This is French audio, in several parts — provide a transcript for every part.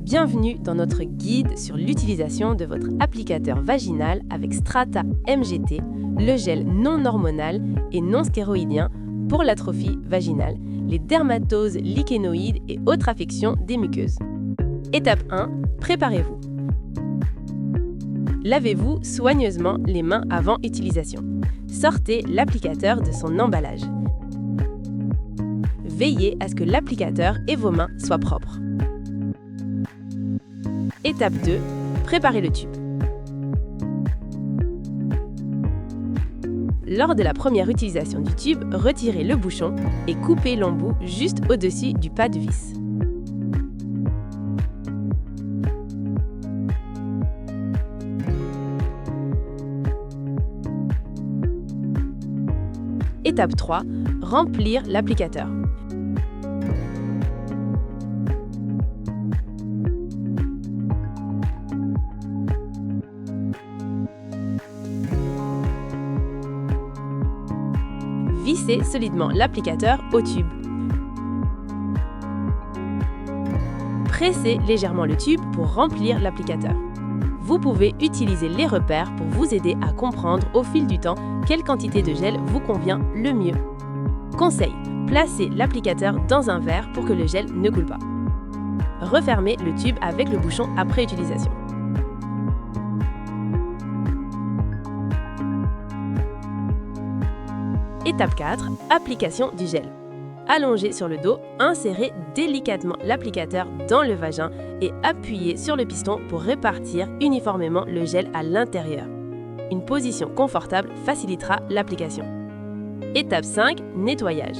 Bienvenue dans notre guide sur l'utilisation de votre applicateur vaginal avec Strata MGT, le gel non hormonal et non stéroïdien pour l'atrophie vaginale, les dermatoses lichénoïdes et autres affections des muqueuses. Étape 1, préparez-vous. Lavez-vous soigneusement les mains avant utilisation. Sortez l'applicateur de son emballage. Veillez à ce que l'applicateur et vos mains soient propres. Étape 2, préparez le tube. Lors de la première utilisation du tube, retirez le bouchon et coupez l'embout juste au-dessus du pas de vis. Étape 3, remplir l'applicateur. Vissez solidement l'applicateur au tube. Pressez légèrement le tube pour remplir l'applicateur. Vous pouvez utiliser les repères pour vous aider à comprendre au fil du temps quelle quantité de gel vous convient le mieux. Conseil, placez l'applicateur dans un verre pour que le gel ne coule pas. Refermez le tube avec le bouchon après utilisation. Étape 4, application du gel. Allongez sur le dos, insérez délicatement l'applicateur dans le vagin et appuyez sur le piston pour répartir uniformément le gel à l'intérieur. Une position confortable facilitera l'application. Étape 5, nettoyage.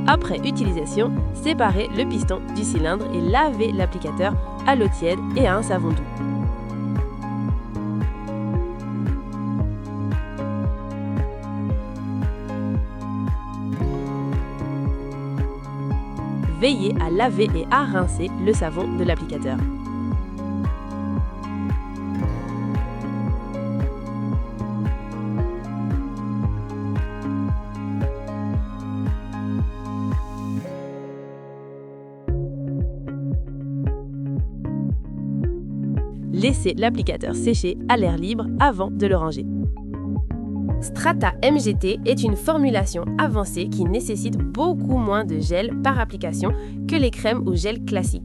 Après utilisation, séparez le piston du cylindre et lavez l'applicateur à l'eau tiède et à un savon doux. Veillez à laver et à rincer le savon de l'applicateur. Laissez l'applicateur sécher à l'air libre avant de le ranger. Strata MGT est une formulation avancée qui nécessite beaucoup moins de gel par application que les crèmes ou gels classiques.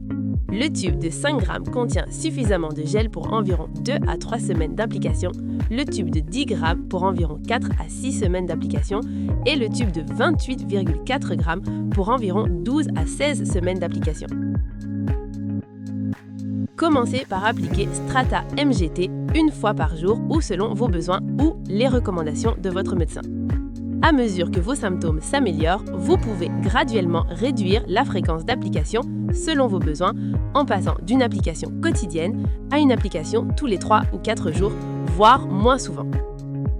Le tube de 5 grammes contient suffisamment de gel pour environ 2 à 3 semaines d'application, le tube de 10 grammes pour environ 4 à 6 semaines d'application et le tube de 28,4 grammes pour environ 12 à 16 semaines d'application. Commencez par appliquer Strata MGT une fois par jour ou selon vos besoins ou les recommandations de votre médecin. À mesure que vos symptômes s'améliorent, vous pouvez graduellement réduire la fréquence d'application selon vos besoins en passant d'une application quotidienne à une application tous les 3 ou 4 jours, voire moins souvent.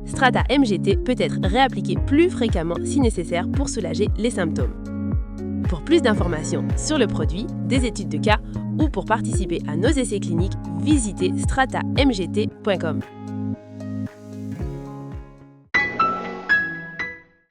Strata MGT peut être réappliqué plus fréquemment si nécessaire pour soulager les symptômes. Pour plus d'informations sur le produit, des études de cas ou pour participer à nos essais cliniques, visitez stratamgt.com.